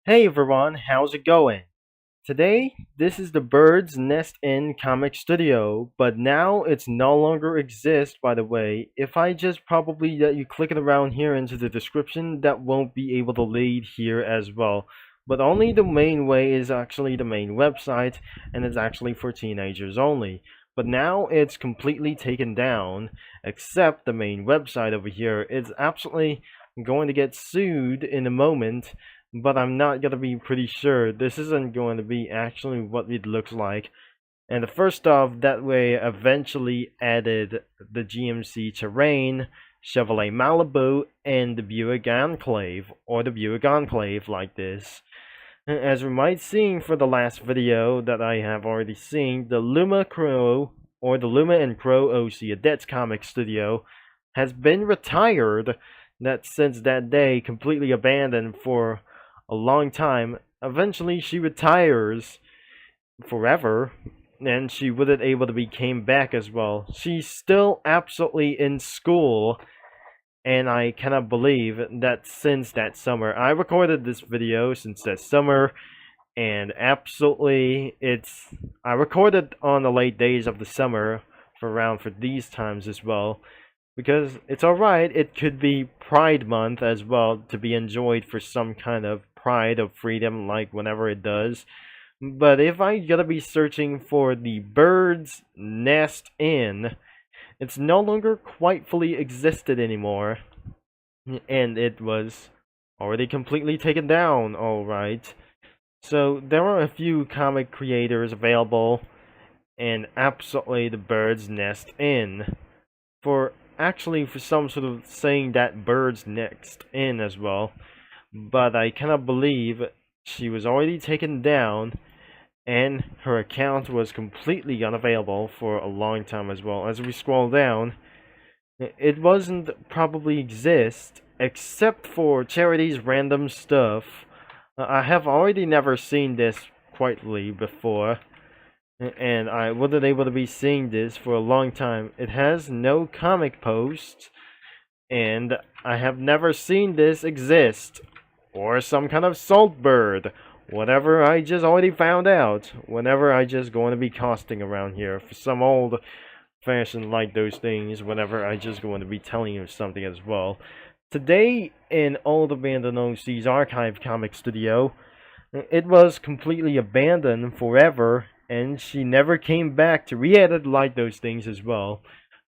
Hey everyone, how's it going? Today, this is the Bird's Nest Inn comic studio, but now it's no longer exists, by the way. If I just probably let you click it around here into the description, that won't be able to lead here as well. But only the main way is actually the main website, and it's actually for teenagers only. But now it's completely taken down, except the main website over here. It's absolutely going to get sued in a moment, but I'm not gonna be pretty sure. This isn't going to be actually what it looks like. And the first off, that way eventually added the GMC Terrain, Chevrolet Malibu, and the Buick Enclave, or the Buick Enclave like this. As we might see for the last video that I have already seen, the Luma Crow, or the Luma and Crow OC, a Dead's Comic Studio, has been retired. That since that day completely abandoned for a long time. Eventually, she retires forever, and she wouldn't able to be came back as well. She's still absolutely in school, and I cannot believe that since that summer. I recorded this video since that summer, and absolutely, I recorded on the late days of the summer for these times as well. Because it's alright, it could be Pride Month as well to be enjoyed for some kind of pride of freedom, like whenever it does. But if I gotta be searching for the Bird's Nest Inn, it's no longer quite fully existed anymore. And it was already completely taken down, alright. So there are a few comic creators available, and absolutely the Bird's Nest Inn. For some sort of saying that Bird's Nest Inn as well, but I cannot believe she was already taken down and her account was completely unavailable for a long time as well. As we scroll down, it wasn't probably exist except for charities random stuff. I have already never seen this quietly before, and I wasn't able to be seeing this for a long time. It has no comic posts, and I have never seen this exist, or some kind of salt bird, whatever I just already found out, whenever I just going to be costing around here for some old fashioned like those things, whenever I just going to be telling you something as well. Today, in Old Abandoned OC's Archive Comic Studio, it was completely abandoned forever, and she never came back to re-edit like those things as well.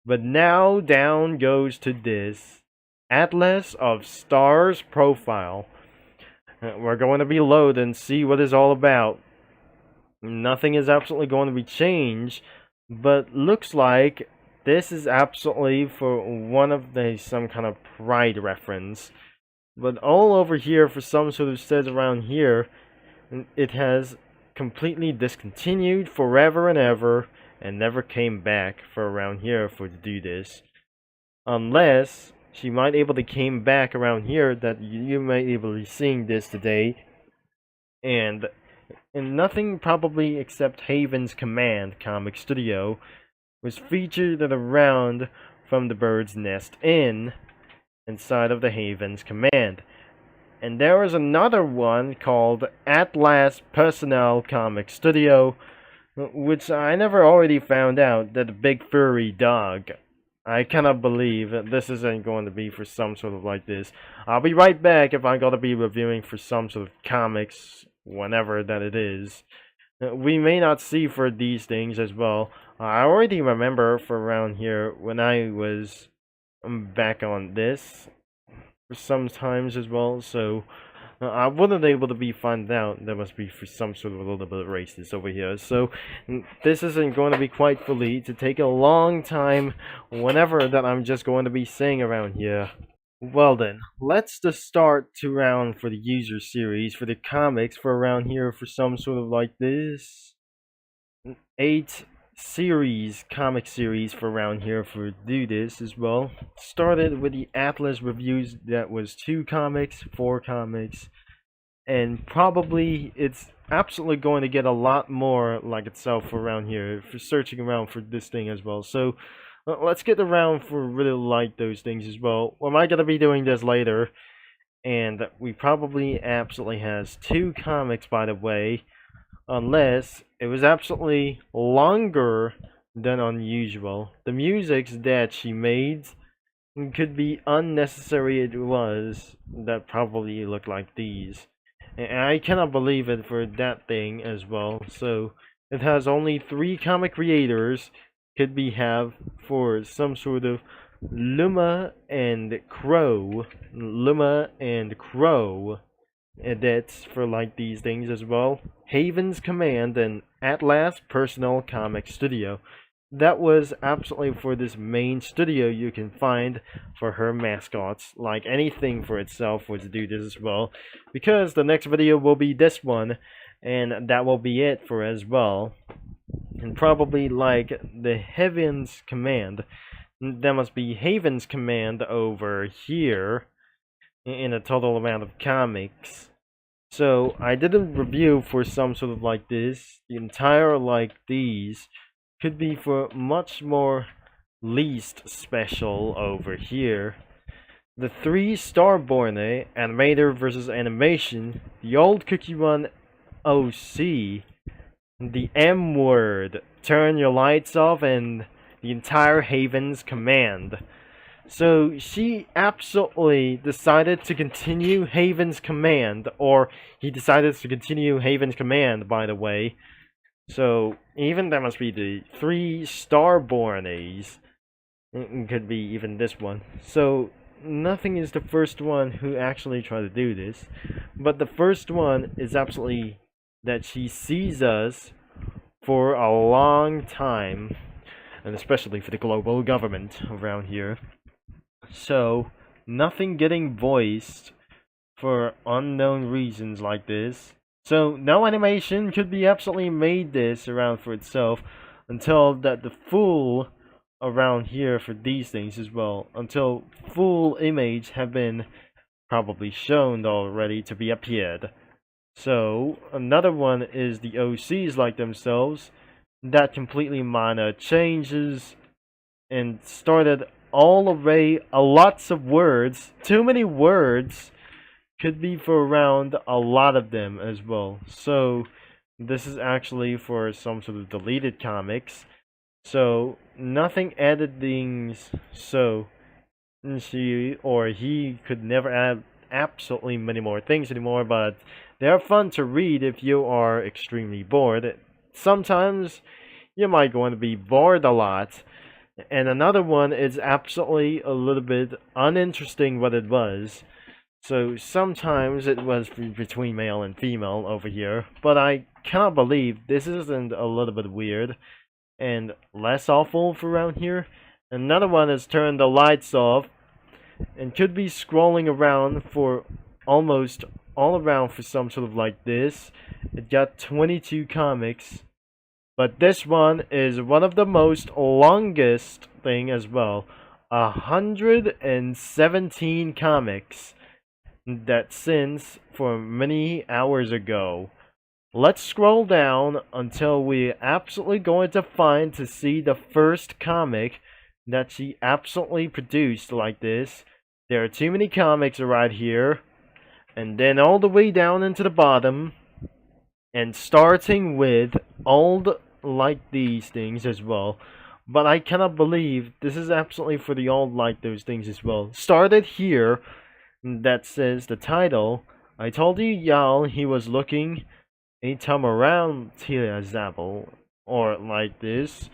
But now down goes to this Atlas of Stars profile. We're going to be load and see what it's all about. Nothing is absolutely going to be changed, but looks like this is absolutely for one of some kind of pride reference. But all over here for some sort of says around here, it has completely discontinued forever and ever and never came back for around here for to do this. Unless she might able to came back around here that you might able to be seeing this today, and nothing probably except Haven's Command comic studio was featured around from the Bird's Nest Inn inside of the Haven's Command. And there is another one called Atlas Personnel Comic Studio, which I never already found out that the big furry dog. I cannot believe that this isn't going to be for some sort of like this. I'll be right back if I'm going to be reviewing for some sort of comics, whenever that it is. We may not see for these things as well. I already remember for around here when I was back on this for some times as well, so I wasn't able to be find out. There must be for some sort of a little bit of racist over here. So this isn't going to be quite fully to take a long time whenever that I'm just going to be saying around here. Well then, let's just start to round for the user series for the comics for around here for some sort of like this 8 comic series for around here for do this as well. Started with the Atlas reviews, that was 2 comics, 4 comics, and probably it's absolutely going to get a lot more like itself around here for searching around for this thing as well. So let's get around for really like those things as well. Well, am I gonna be doing this later? and we probably absolutely has 2 comics, by the way, unless it was absolutely longer than unusual. The musics that she made could be unnecessary. It was that probably look like these, and I cannot believe it for that thing as well. So it has only 3 comic creators. Could be have for some sort of Luma and Crow, and that's for like these things as well. Haven's Command and Atlas Personal Comic Studio. That was absolutely for this main studio you can find for her mascots. Like anything for itself would do this as well. Because the next video will be this one, and that will be it for as well. And probably like the Heaven's Command. That must be Haven's Command over here in a total amount of comics. So I did a review for some sort of like this. The entire like these could be for much more least special over here. The 3 Starborn animator versus animation, the old Cookie Run OC, the M word, turn your lights off, and the entire Haven's Command. So she absolutely decided to continue Haven's Command, or he decided to continue Haven's Command, by the way. So even that must be the 3 Starbornies. It could be even this one. So nothing is the first one who actually tried to do this, but the first one is absolutely that she sees us for a long time, and especially for the global government around here. So nothing getting voiced for unknown reasons like this. So no animation could be absolutely made this around for itself until that the full around here for these things as well, until full image have been probably shown already to be appeared. So another one is the OCs like themselves that completely minor changes and started all array lots of words. Too many words could be for around a lot of them as well. So this is actually for some sort of deleted comics. So nothing added things. So she or he could never add absolutely many more things anymore, but they're fun to read if you are extremely bored. Sometimes you might going to be bored a lot. And another one is absolutely a little bit uninteresting what it was. So sometimes it was between male and female over here, but I cannot believe this isn't a little bit weird and less awful for around here. Another one is turn the lights off and could be scrolling around for almost all around for some sort of like this. It got 22 comics. But this one is one of the most longest thing as well. 117 comics that since for many hours ago. Let's scroll down until we absolutely going to find to see the first comic that she absolutely produced like this. There are too many comics right here. And then all the way down into the bottom. And starting with old like these things as well. But I cannot believe this is absolutely for the old like those things as well. Started here. That says the title. I told you y'all he was looking a time around here example or like this.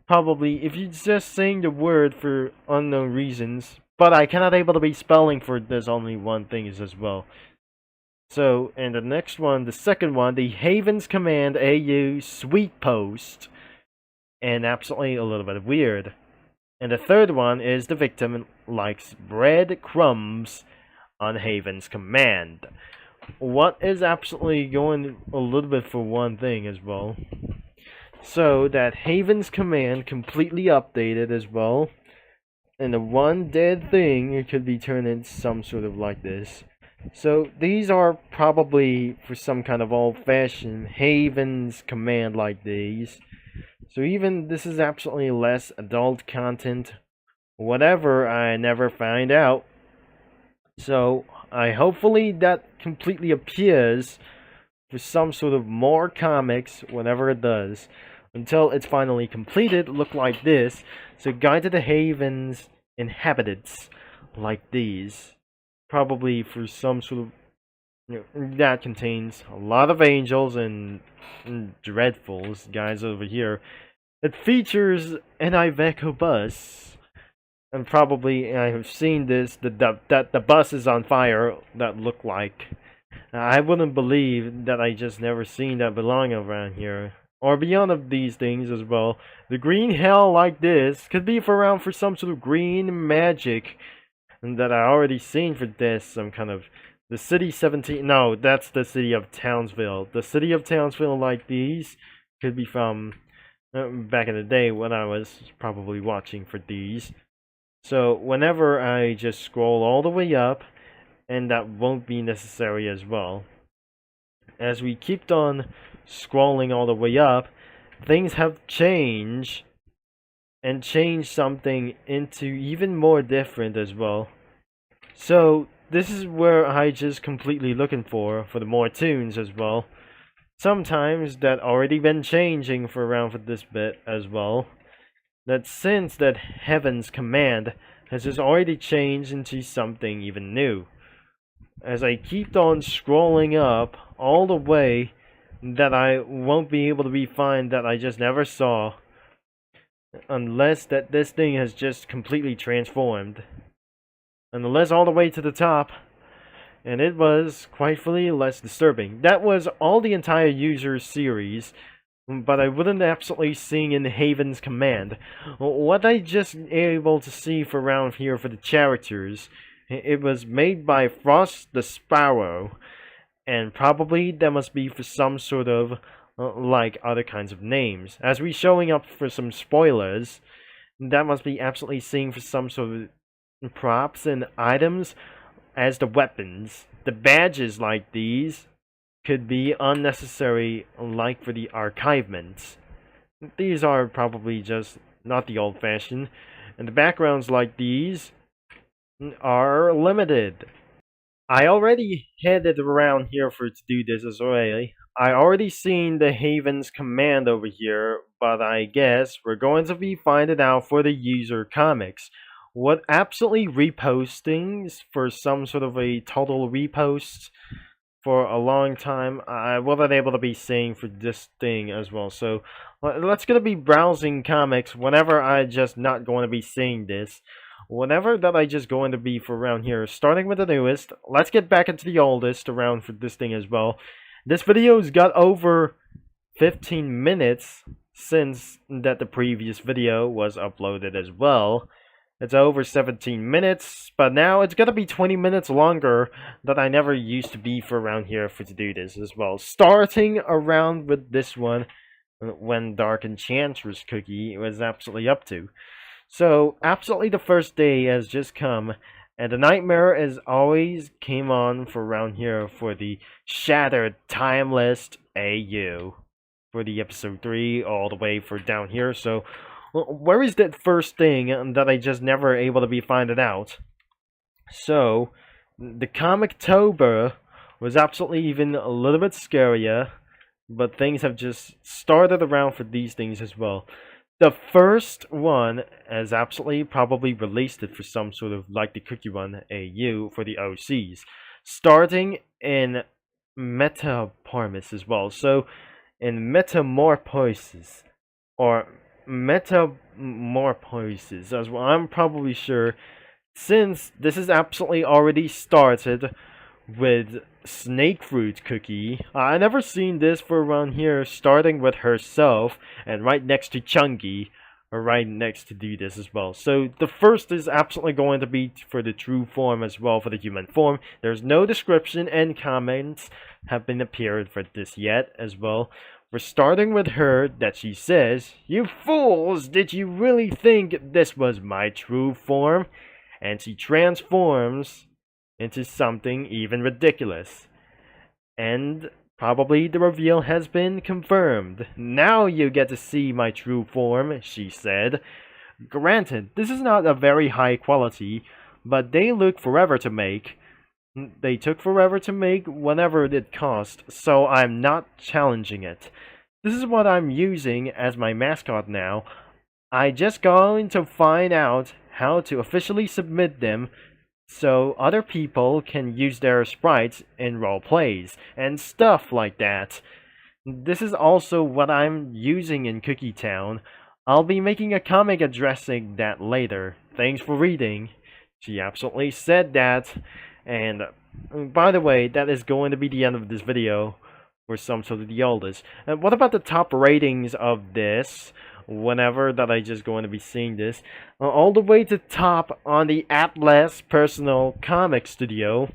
Probably if you just saying the word for unknown reasons. But I cannot able to be spelling for there's only one thing as well. So, and the next one, the second one, the Haven's Command AU Sweet Post. And absolutely a little bit weird. And the third one is the victim likes bread crumbs on Haven's Command. What is absolutely going a little bit for one thing as well. So that Haven's Command completely updated as well. And the one dead thing it could be turned into some sort of like this. So these are probably for some kind of old-fashioned Haven's Command like these. So even this is absolutely less adult content. Whatever, I never find out. So I hopefully that completely appears for some sort of more comics whenever it does. Until it's finally completed, look like this. So Guide to the Haven's inhabitants like these. Probably for some sort of that contains a lot of angels and dreadfuls, guys over here. It features an Iveco bus. And probably I have seen this, that the bus is on fire, that look like. I wouldn't believe that I just never seen that belong around here. Or beyond of these things as well. The green hell like this could be for around for some sort of green magic that I already seen for this, some kind of the city 17. No, that's the city of Townsville. The city of Townsville like these could be from back in the day when I was probably watching for these. So whenever I just scroll all the way up, and that won't be necessary as well. As we keep on scrolling all the way up, things have changed and changed something into even more different as well. So this is where I just completely looking for the more tunes as well. Sometimes that already been changing for around for this bit as well. That since that Heaven's command has just already changed into something even new. As I keep on scrolling up all the way, that I won't be able to be find that I just never saw, unless that this thing has just completely transformed, unless all the way to the top, and it was quite fully less disturbing. That was all the entire user series, but I wouldn't absolutely sing in Haven's command. What I just able to see for around here for the characters, it was made by Frost the Sparrow, and probably that must be for some sort of like other kinds of names. As we showing up for some spoilers, that must be absolutely seeing for some sort of props and items as the weapons. The badges like these could be unnecessary, like for the archivements. These are probably just not the old-fashioned, and the backgrounds like these are limited. I already headed around here for to do this as well. I already seen the Haven's command over here, but I guess we're going to be finding out for the user comics. What absolutely reposting for some sort of a total repost for a long time, I wasn't able to be seeing for this thing as well. So let's gonna be browsing comics whenever I just not going to be seeing this. Whenever that I just going to be for around here, starting with the newest, let's get back into the oldest around for this thing as well. This video's got over 15 minutes since that the previous video was uploaded as well. It's over 17 minutes, but now it's gonna be 20 minutes longer than I never used to be for around here for to do this as well. Starting around with this one, when Dark Enchantress Cookie was absolutely up to. So, absolutely the first day has just come, and the nightmare as always came on for around here for the Shattered Timeless AU. For the episode 3 all the way for down here, so where is that first thing that I just never able to be finding out? So, the Comic-tober was absolutely even a little bit scarier, but things have just started around for these things as well. The first one has absolutely probably released it for some sort of like the Cookie Run AU for the OCs, starting in Metaparmis as well. So in Metamorphosis or Metamorphosis as well, I'm probably sure, since this is absolutely already started with Snake Fruit Cookie. I never seen this for around here, starting with herself and right next to Chunky, or right next to do this as well. So the first is absolutely going to be for the true form as well, for the human form. There's no description and comments have been appeared for this yet as well. We're starting with her that she says, "You fools, did you really think this was my true form?" And she transforms into something even ridiculous. And probably the reveal has been confirmed. "Now you get to see my true form," she said. Granted, this is not a very high quality, but they look forever to make. They took forever to make, whatever it cost, so I'm not challenging it. This is what I'm using as my mascot now. I just going to find out how to officially submit them so other people can use their sprites in role plays and stuff like that. This is also what I'm using in Cookie Town. I'll be making a comic addressing that later. Thanks for reading. She absolutely said that. And by the way, that is going to be the end of this video for some sort of the oldest. And what about the top ratings of this? Whenever that I just going to be seeing this, all the way to top on the Atlas Personal Comic Studio.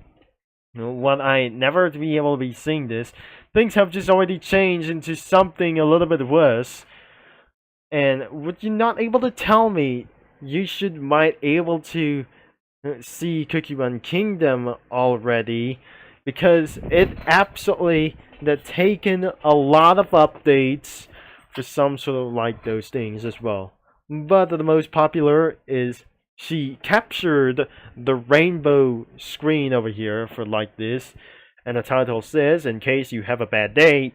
What I never to be able to be seeing this, things have just already changed into something a little bit worse. And would you not able to tell me you should might able to see Cookie Run Kingdom already, because it absolutely that taken a lot of updates for some sort of like those things as well. But the most popular is she captured the rainbow screen over here for like this, and the title says, in case you have a bad day,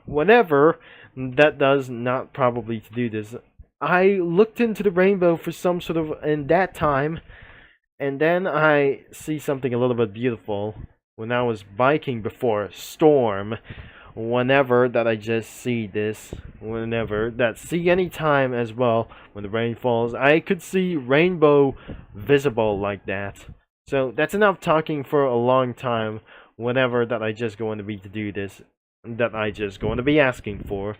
whatever. That does not probably to do this. I looked into the rainbow for some sort of in that time, and then I see something a little bit beautiful when I was biking before storm. Whenever that I just see this, whenever that see any time as well, when the rain falls, I could see rainbow visible like that. So that's enough talking for a long time. Whenever that I just going to be to do this, that I just going to be asking for.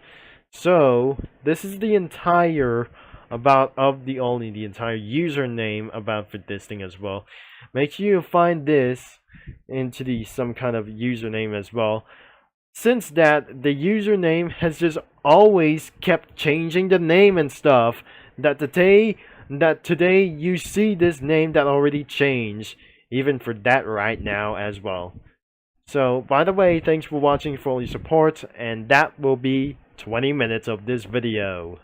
So this is the entire about of the only the entire username about for this thing as well. Make sure you find this into the some kind of username as well. Since that the username has just always kept changing the name and stuff, that today you see this name that already changed, even for that right now as well. So by the way, thanks for watching, for all your support, and that will be 20 minutes of this video.